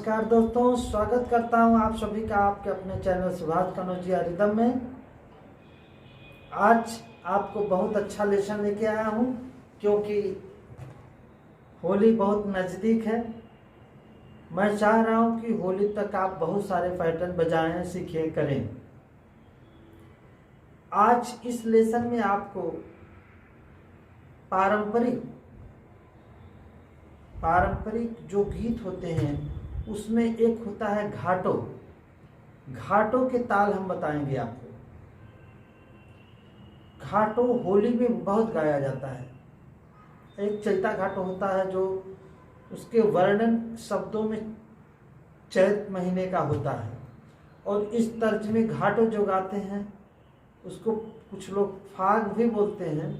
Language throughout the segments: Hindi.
नमस्कार दोस्तों, स्वागत करता हूं आप सभी का आपके अपने चैनल सुभाष कनौजिया रिदम में। आज आपको बहुत अच्छा लेसन लेके आया हूं क्योंकि होली बहुत नज़दीक है। मैं चाह रहा हूं कि होली तक आप बहुत सारे पैटर्न बजाएं, सीखें, करें। आज इस लेसन में आपको पारंपरिक जो गीत होते हैं उसमें एक होता है घाटों के ताल हम बताएंगे आपको। घाटों होली में बहुत गाया जाता है। एक चैता घाटो होता है जो उसके वर्णन शब्दों में चैत महीने का होता है, और इस तर्ज में घाटो जो गाते हैं उसको कुछ लोग फाग भी बोलते हैं।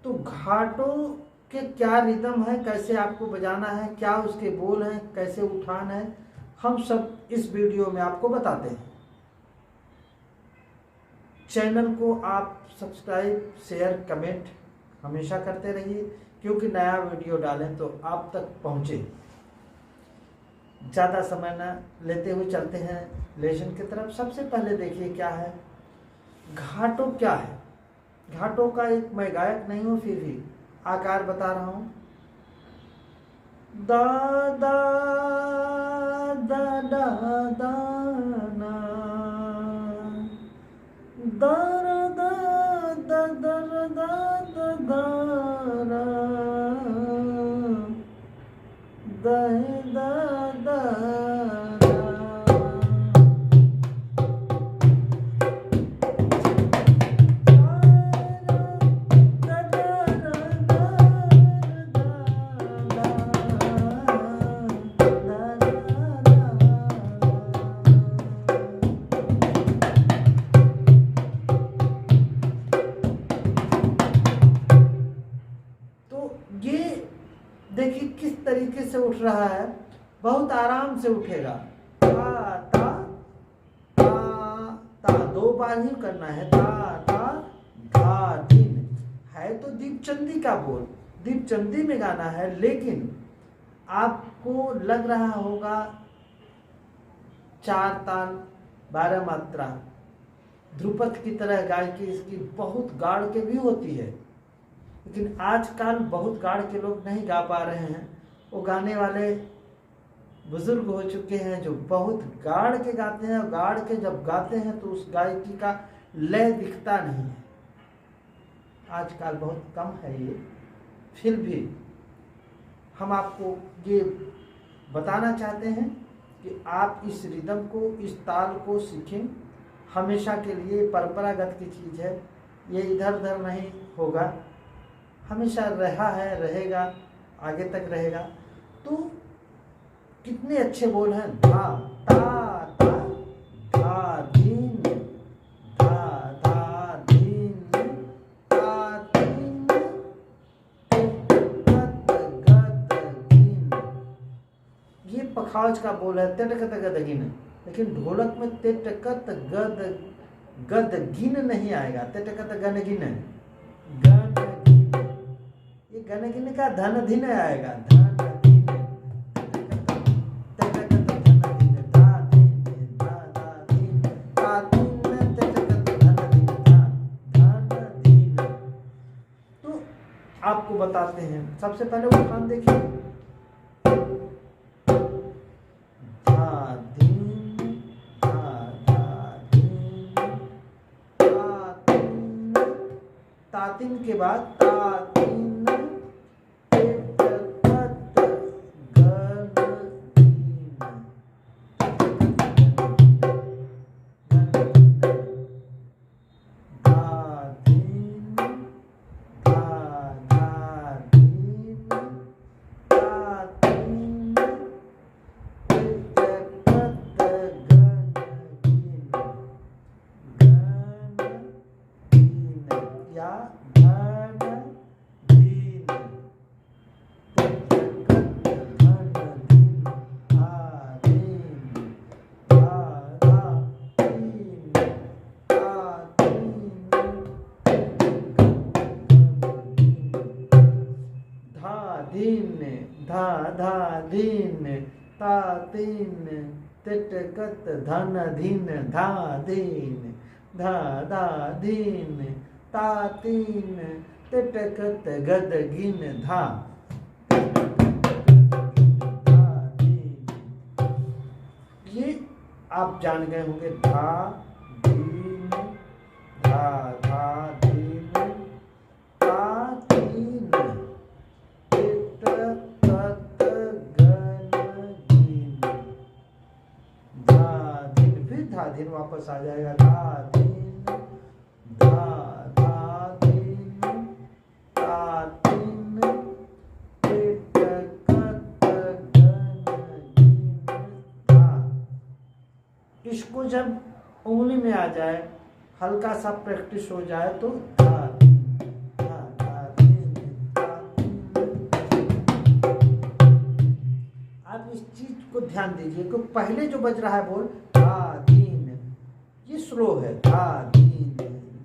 तो घाटों के क्या रिदम है, कैसे आपको बजाना है, क्या उसके बोल हैं, कैसे उठान है, हम सब इस वीडियो में आपको बताते हैं। चैनल को आप सब्सक्राइब, शेयर, कमेंट हमेशा करते रहिए क्योंकि नया वीडियो डालें तो आप तक पहुंचे। ज़्यादा समय न लेते हुए चलते हैं लेसन की तरफ। सबसे पहले देखिए क्या है घाटों। क्या है घाटों का एक मैं गायक नहीं हूँ, फिर भी आकार बता रहा हूँ। दा दा दा दा दा ना दा दा दा दा दा दा दा ना दा दा दा देखिए किस तरीके से उठ रहा है, बहुत आराम से उठेगा। ता ता ता ता, दो बार ही करना है। ता ता धा धीन है तो दीपचंदी का बोल, दीपचंदी में गाना है, लेकिन आपको लग रहा होगा 4 ताल 12 मात्रा ध्रुपद की तरह गायकी इसकी बहुत गाढ़ के भी होती है, लेकिन आजकल बहुत गाढ़ के लोग नहीं गा पा रहे हैं। वो गाने वाले बुजुर्ग हो चुके हैं जो बहुत गाढ़ के गाते हैं, और गाढ़ के जब गाते हैं तो उस गायकी का लय दिखता नहीं है। आजकल बहुत कम है ये। फिर भी हम आपको ये बताना चाहते हैं कि आप इस रिदम को, इस ताल को सीखें। हमेशा के लिए परंपरागत की चीज़ है, ये इधर उधर नहीं होगा, हमेशा रहा है, रहेगा, आगे तक रहेगा। तो कितने अच्छे बोल हैं। धा ता ता धा धीन धा धा धीन ता धीन गद गद धीन। ये पखावज का बोल है, तेटकत गदगिन, लेकिन ढोलक में तेटकत गद गद गिन नहीं आएगा, तेटकत गनगिन गन। ये गनगिन का धन धिन आएगा, धन धिन तेटकत धन धिन धा धीन धा धा धीन ता धीन तेटकत धन धिन धा धन धिन। तो आपको बताते हैं, सबसे पहले उठान देखिए। धा धीन धा धा धीन ता धीन, तातीन के बाद तातीन धीन धा धा धीन ता तीन तिट कत धन धीन धा दीन धा धा दीन ता तीन तिट कत गद गिन धा। ये आप जान गए होंगे, धा दीन धा धा दीन ता तीन तिट कत गन गिन धा दिन। फिर धा दिन वापस आ जाएगा, धा दिन धा धा दिन ता तीन तिट कत गन गिन धा। इसको जब उंगली में आ जाए, हल्का सा प्रैक्टिस हो जाए तो धा धा धा दिन धा दिन। आप इस चीज को ध्यान दीजिए कि पहले जो बज रहा है बोल धा दिन, ये स्लो है, धा दिन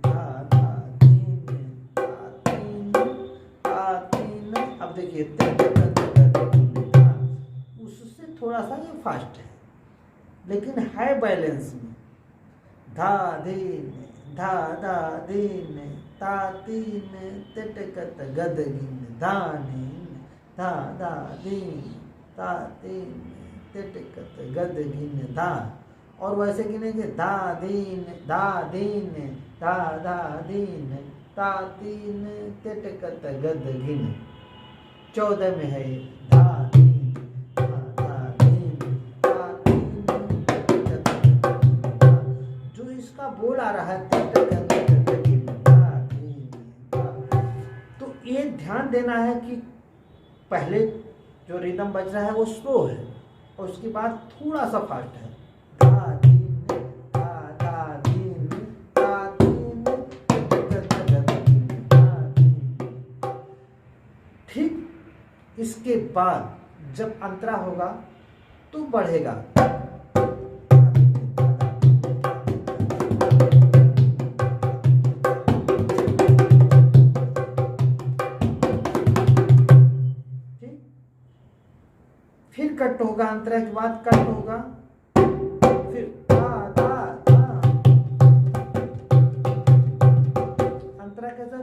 धा धा दिन धा तीन धा तीन। अब देखिए उससे थोड़ा सा ये फास्ट है, लेकिन है बैलेंस में। धा दीन धा धा दीन ता तीन तिट कत गद गिन धा नीन धा धा दीन ता तीन तिट कत गद गिन धा। और वैसे गिनेंगे, धा दीन धा दीन धा धा दीन ता तीन तिट कत गद गिन। 14 में है ये, धा दीन धा धा दीन ता तीन तिट कत गद गिन धा। जो इसका बोल आ रहा है तिट कत गद गिन धा दीन धा। तो ये ध्यान देना है कि पहले जो रिदम बज रहा है वो स्लो है और उसके बाद थोड़ा सा फास्ट है, धा दीन धा धा दीन ता तीन तिट कत गद गिन धा दीन। ठीक इसके बाद जब अंतरा होगा तो बढ़ेगा, फिर कट होगा, अंतरा के बाद कट होगा, फिर धा धा धा। अंतरा कैसा,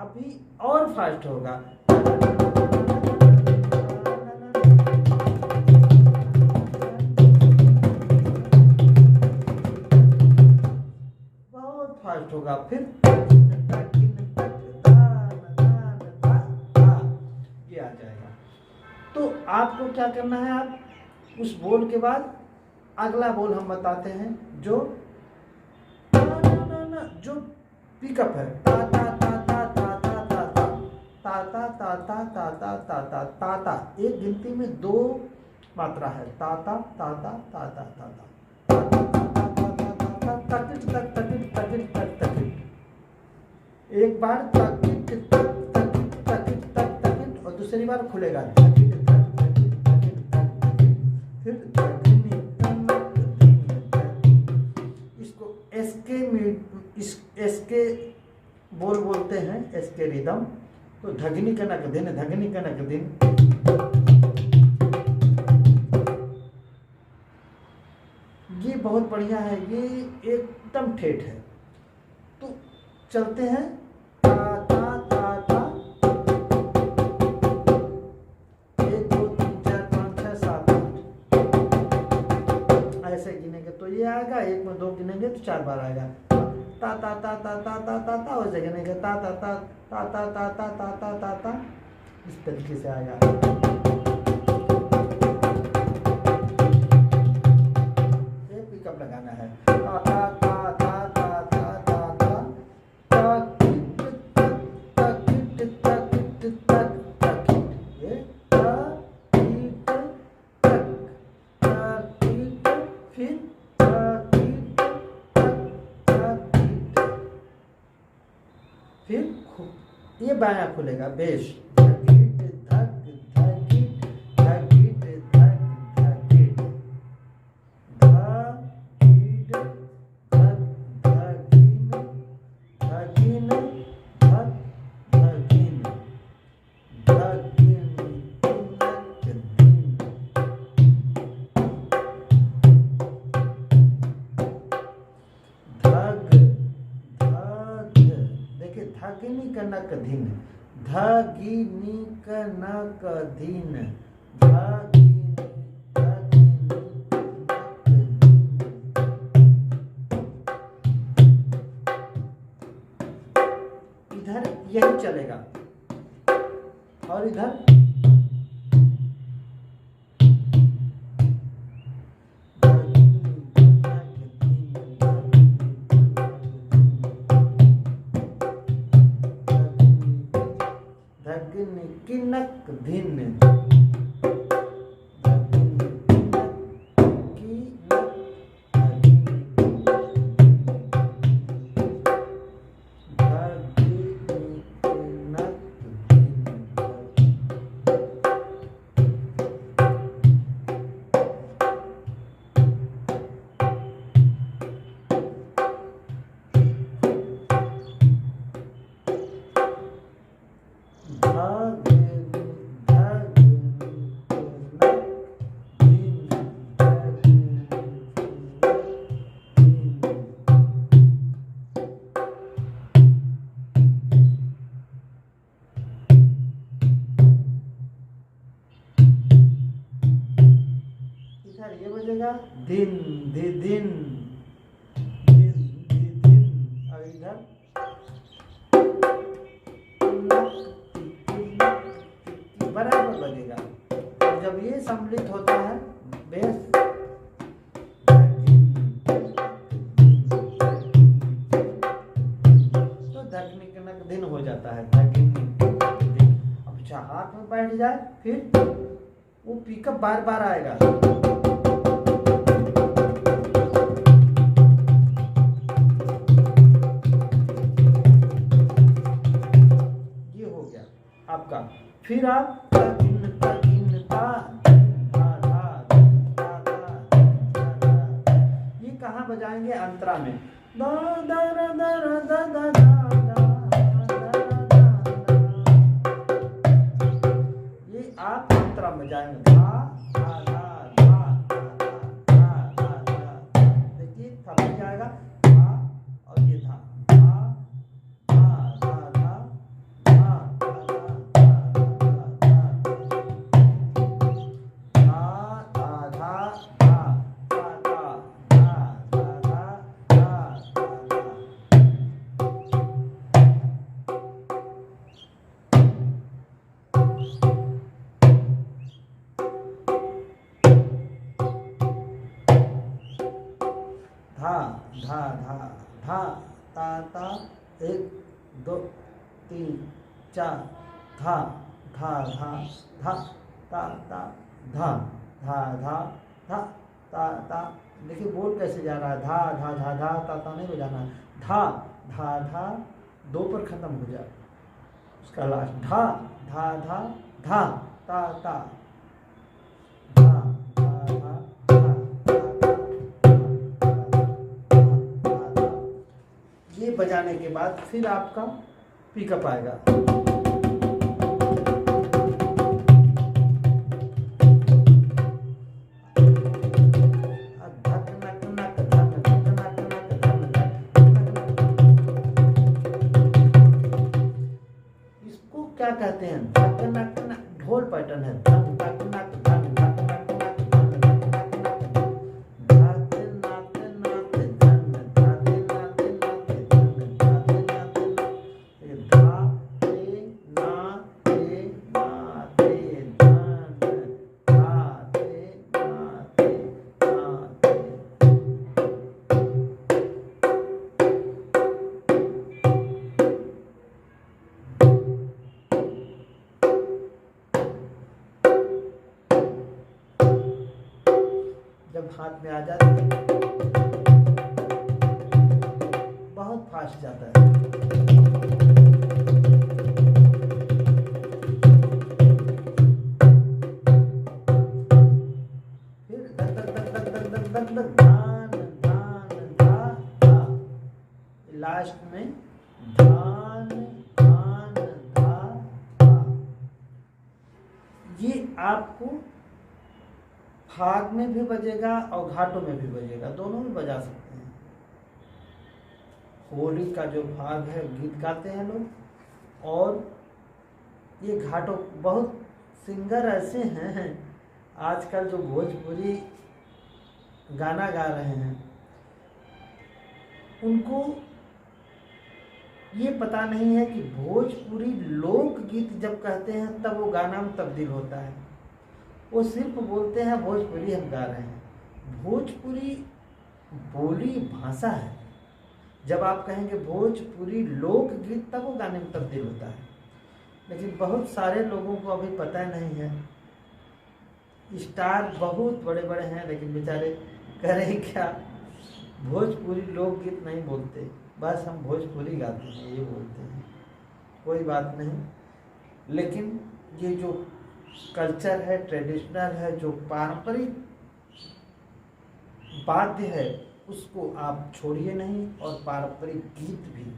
अभी और फास्ट होगा, बहुत फास्ट होगा, फिर ये आ जाएगा। तो आपको क्या करना है, आप उस बोल के बाद अगला बोल हम बताते हैं, जो जो पिकअप है, ता ता ता ता ता ता ता ता ता ता ता ता ता ता ता ता ता ता। एक गिनती में 2 मात्रा है, ता ता ता ता ता ता ता ता तकिट तक तकिट तकिट तक तकिट। एक बार तकिट तक तकिट तकिट तक तकिट और दूसरी बार खुलेगा, तकिट तक तकिट तकिट तक तकिट, फिर धगिनी तनक धीन तकिट। इसको एसके बोल बोलते हैं, एसके रिदम। तो धगनी कनक दिन धगनी कनक दिन। ये बहुत बढ़िया है, ये एकदम ठेठ है। तो चलते हैं, ता ता ता ता 1 2 3 4 5 6 7 8 ऐसे गिनेंगे तो ये आएगा, 1 में 2 गिनेंगे तो 4 बार आएगा, ता ता ता ता ता ता ता ता। वैसे गिनेंगे ता ता ता ता ता ता ता ता ता ता ता। इस तरीके से आएगा। ये पिकअप लगाना है, ता ता ता ता ता ता ता ता तकिट तकिट तकिट तक तकिट। ये तकिट तक तकिट, फिर तकिट तक तकिट, फिर ये बायां खुलेगा बेश, धगिट धग धगिट धगिट धग धगिट, धगिट धग धगिन धगिन धग धगिन धगिन किनक दिन। धग धग देखिए, धगिनी कनक दिन, धगिनी कनक दिन, धगिनी धगिनी कनक दिन। इधर यही चलेगा और इधर किनक दिन, ये बजेगा दिन दिन दिन दिन दिन, और इधर बराबर बजेगा। और जब ये सम्मिलित होता है बेस, तो धगिनी कनक दिन हो जाता है, धगिनी दिन। अब चाहे हाथ में बैठ जाए, फिर वो पिकअप बार बार आएगा। आपका फिर आप ये कहाँ बजाएंगे? अंतरा में। ये आप अंतरा में जाएंगे, देखिए थप जाएगा धा, और ये धा धा धा धा ता ता, 1 2 3 4, धा धा धा धा ता ता धा धा धा धा ता ता। देखिए बोर्ड कैसे जा रहा है, धा धा धा धा ता ता नहीं बजाना, धा धा धा 2 पर खत्म हो जाए, उसका लास्ट धा धा धा धा ता ता, धा धा धा ये बजाने के बाद फिर आपका पिकअप आएगा। इसको क्या कहते हैं? ढोल पैटर्न है। जब हाथ में आ जाता है बहुत फास्ट जाता है। मतलब धान धान धा धा, लास्ट में धान धान धा धा। ये आपको फाग में भी बजेगा और घाटों में भी बजेगा, दोनों में बजा सकते हैं। होली का जो फाग है गीत गाते हैं लोग, और ये घाटों, बहुत सिंगर ऐसे हैं आजकल जो भोजपुरी गाना गा रहे हैं, उनको ये पता नहीं है कि भोजपुरी लोकगीत जब कहते हैं तब वो गाना में तब्दील होता है। वो सिर्फ बोलते हैं भोजपुरी हम गा रहे हैं। भोजपुरी बोली भाषा है। जब आप कहेंगे भोजपुरी लोकगीत तब वो गाने में तब्दील होता है। लेकिन बहुत सारे लोगों को अभी पता नहीं है। स्टार बहुत बड़े बड़े हैं लेकिन बेचारे करें क्या, भोजपुरी लोकगीत नहीं बोलते, बस हम भोजपुरी गाते हैं ये बोलते हैं। कोई बात नहीं, लेकिन ये जो कल्चर है, ट्रेडिशनल है, जो पारंपरिक वाद्य है, उसको आप छोड़िए नहीं। और पारंपरिक गीत भी,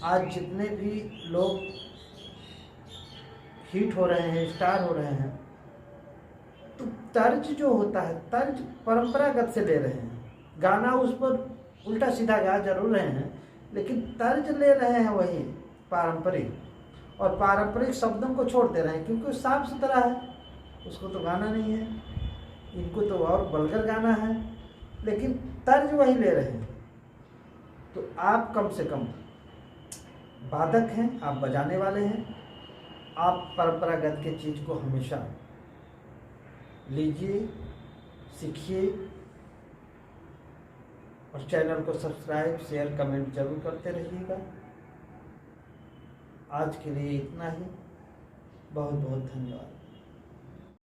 आज जितने भी लोग हिट हो रहे हैं, स्टार हो रहे हैं, तो तर्ज जो होता है, तर्ज परंपरागत से ले रहे हैं। गाना उस पर उल्टा सीधा गा जरूर रहे हैं, लेकिन तर्ज ले रहे हैं वही पारंपरिक, और पारंपरिक शब्दों को छोड़ दे रहे हैं क्योंकि साफ सुथरा है, उसको तो गाना नहीं है। इनको तो और वल्गर गाना है, लेकिन तर्ज वही ले रहे हैं। तो आप कम से कम वादक हैं, आप बजाने वाले हैं, आप परंपरागत के चीज़ को हमेशा लीजिए, सीखिए, और चैनल को सब्सक्राइब, शेयर, कमेंट जरूर करते रहिएगा। आज के लिए इतना ही। बहुत बहुत धन्यवाद।